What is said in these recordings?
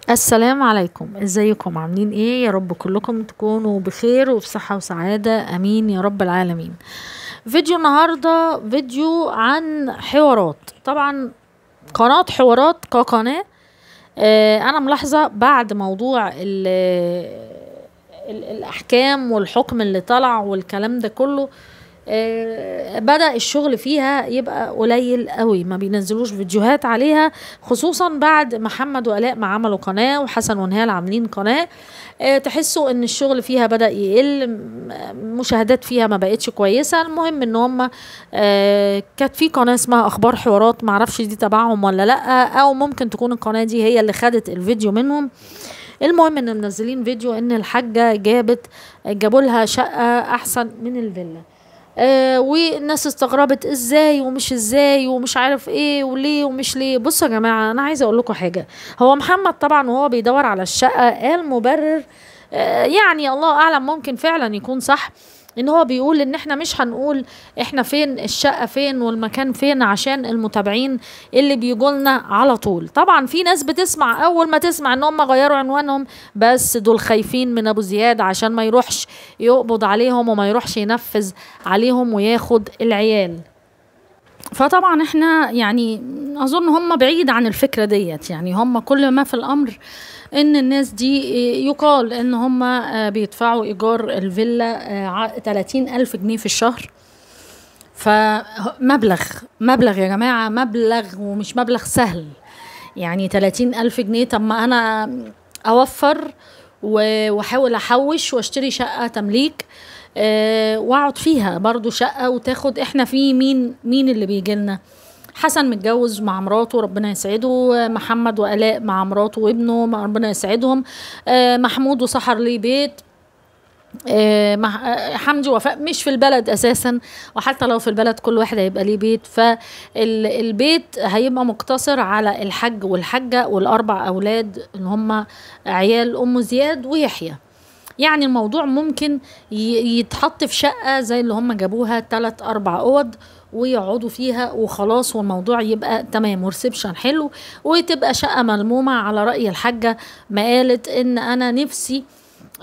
السلام عليكم، ازيكم؟ عاملين ايه؟ يا رب كلكم تكونوا بخير وفي صحة وسعادة، امين يا رب العالمين. فيديو النهاردة فيديو عن حوارات. طبعا قناة حوارات كقناة، انا ملاحظة بعد موضوع الاحكام والحكم اللي طلع والكلام ده كله، بدأ الشغل فيها يبقى قليل قوي، ما بينزلوش فيديوهات عليها، خصوصا بعد محمد وآلاء ما عملوا قناة وحسن ونهال عاملين قناة. تحسوا ان الشغل فيها بدأ يقل، مشاهدات فيها ما بقتش كويسة. المهم ان هم كانت في قناة اسمها اخبار حوارات، معرفش دي تبعهم ولا لا، او ممكن تكون القناة دي هي اللي خدت الفيديو منهم. المهم ان منزلين فيديو ان الحاجة جابوا لها شقة احسن من الفيلا. والناس استغربت ازاي ومش ازاي ومش عارف ايه وليه ومش ليه. بصوا يا جماعة، انا عايزة اقول لكم حاجة. هو محمد طبعا وهو بيدور على الشقة قال مبرر، يعني الله اعلم، ممكن فعلا يكون صح، ان هو بيقول ان احنا مش هنقول احنا فين، الشقة فين والمكان فين، عشان المتابعين اللي بيجولنا على طول. طبعا في ناس بتسمع، اول ما تسمع ان هم غيروا عنوانهم، بس دول خايفين من ابو زياد عشان ما يروحش يقبض عليهم وما يروحش ينفذ عليهم وياخد العيال. فطبعا احنا يعني اظن هم بعيد عن الفكرة ديت، يعني هم كل ما في الامر ان الناس دي يقال ان هم بيدفعوا ايجار الفيلا 30,000 جنيه في الشهر. فمبلغ يا جماعة، مبلغ ومش مبلغ سهل. يعني 30,000 جنيه، طب ما انا اوفر واحاول احوش واشتري شقة تمليك، واقعد فيها برضو شقة وتاخد. احنا في مين اللي بيجي لنا؟ حسن متجوز مع مراته ربنا يسعده، محمد وآلاء مع مراته وابنه ربنا يسعدهم، محمود وسحر ليه بيت، حمدي ووفاء مش في البلد اساسا، وحتى لو في البلد كل واحد هيبقى ليه بيت، فالبيت هيبقى مقتصر على الحج والحجة والاربع اولاد اللي هم عيال ام زياد ويحيى. يعني الموضوع ممكن يتحط في شقة زي اللي هم جابوها 3 4 اوض ويقعدوا فيها وخلاص، والموضوع يبقى تمام وريسبشن حلو، وتبقى شقة ملمومة على رأي الحاجة ما قالت ان انا نفسي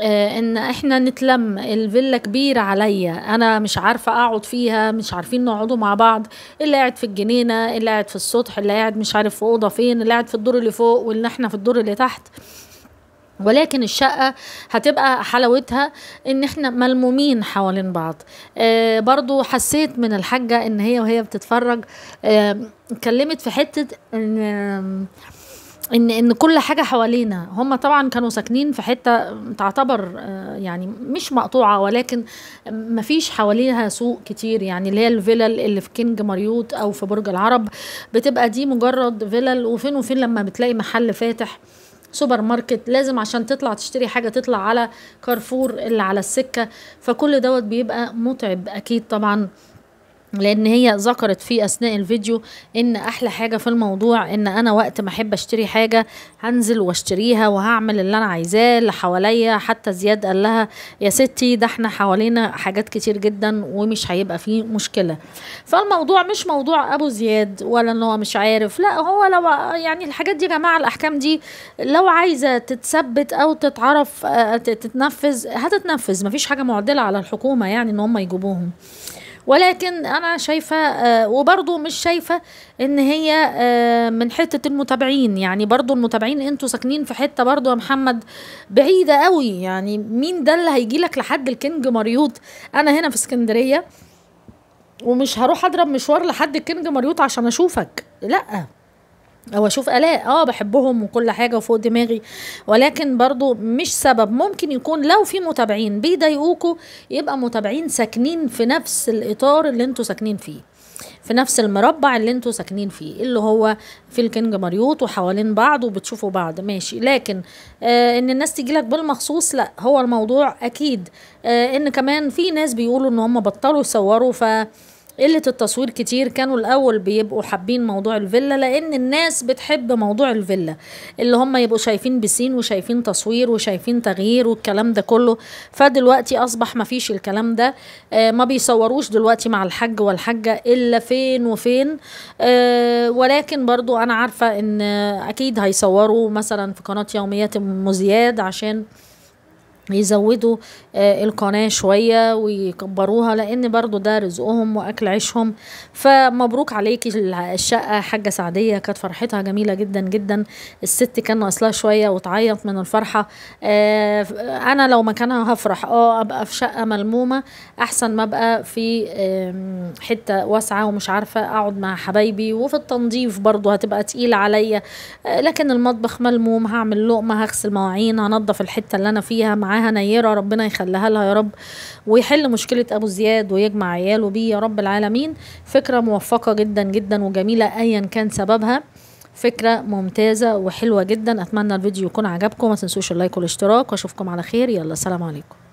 ان احنا نتلم. الفيلا كبيرة عليا، انا مش عارفة اقعد فيها، مش عارفين نقعدوا مع بعض، اللي قاعد في الجنينة، اللي قاعد في السطح، اللي قاعد مش عارف في اوضة فين، اللي قاعد في الدور اللي فوق واللي احنا في الدور اللي تحت. ولكن الشقة هتبقى حلاوتها ان احنا ملمومين حوالين بعض. برضو حسيت من الحاجة ان هي وهي بتتفرج اتكلمت في حتة ان كل حاجة حوالينا. هم طبعا كانوا ساكنين في حتة تعتبر يعني مش مقطوعة، ولكن مفيش حواليها سوق كتير، يعني اللي هي الفلل اللي في كينج ماريوت او في برج العرب بتبقى دي مجرد فلل، وفين وفين لما بتلاقي محل فاتح سوبر ماركت، لازم عشان تطلع تشتري حاجة تطلع على كارفور اللي على السكة. فكل دوت بيبقى متعب اكيد طبعا، لان هي ذكرت في اثناء الفيديو ان احلى حاجة في الموضوع ان انا وقت ما احب اشتري حاجة هنزل واشتريها وهعمل اللي انا عايزاه اللي حواليا. حتى زياد قال لها يا ستي ده احنا حوالينا حاجات كتير جدا ومش هيبقى فيه مشكلة. فالموضوع مش موضوع ابو زياد ولا ان هو مش عارف، لا، هو لو يعني الحاجات دي يا جماعة، الاحكام دي لو عايزة تتثبت او تتعرف تتنفذ هتتنفذ، مفيش حاجة معدلة على الحكومة يعني ان هم يجيبوهم. ولكن انا شايفة وبرضو مش شايفة ان هي من حتة المتابعين. يعني برضو المتابعين انتوا ساكنين في حتة برضو يا محمد بعيدة قوي، يعني مين ده اللي هيجيلك لحد الكينج ماريوت؟ انا هنا في اسكندرية ومش هروح اضرب مشوار لحد الكينج ماريوت عشان اشوفك، لا، او اشوف الاء. بحبهم وكل حاجة وفوق دماغي، ولكن برضو مش سبب. ممكن يكون لو في متابعين بيضايقوكوا يبقى متابعين ساكنين في نفس الاطار اللي انتوا ساكنين فيه، في نفس المربع اللي انتوا ساكنين فيه، اللي هو في الكينج ماريوت وحوالين بعض وبتشوفوا بعض، ماشي. لكن ان الناس تجيلك بالمخصوص لا. هو الموضوع اكيد ان كمان في ناس بيقولوا ان هم بطلوا يصوروا، ف قلة التصوير كتير. كانوا الأول بيبقوا حابين موضوع الفيلا لأن الناس بتحب موضوع الفيلا، اللي هم يبقوا شايفين بسين وشايفين تصوير وشايفين تغيير والكلام ده كله. فدلوقتي أصبح مفيش الكلام ده. ما بيصوروش دلوقتي مع الحج والحجة إلا فين وفين. ولكن برضو أنا عارفة إن أكيد هيصوروا مثلا في قناة يوميات أم زياد عشان يزودوا القناة شوية ويكبروها، لان برضو ده رزقهم واكل عيشهم. فمبروك عليكي الشقة حاجة سعدية، كانت فرحتها جميلة جدا جدا. الست كان ناقصلها شوية وتعيط من الفرحة. انا لو مكانها هفرح ابقى في شقة ملمومة احسن ما ابقى في حتة واسعة ومش عارفة اقعد مع حبايبي، وفي التنظيف برضو هتبقى تقيلة عليا. لكن المطبخ ملموم، هعمل لقمة، هغسل مواعين، هنضف الحتة اللي انا فيها، معاها نيرة ربنا يخليها لها يا رب، ويحل مشكلة ابو زياد ويجمع عياله بيه يا رب العالمين. فكرة موفقة جدا جدا وجميلة ايا كان سببها، فكرة ممتازة وحلوة جدا. اتمنى الفيديو يكون عجبكم، ما تنسوش اللايك والاشتراك، واشوفكم على خير. يلا سلام عليكم.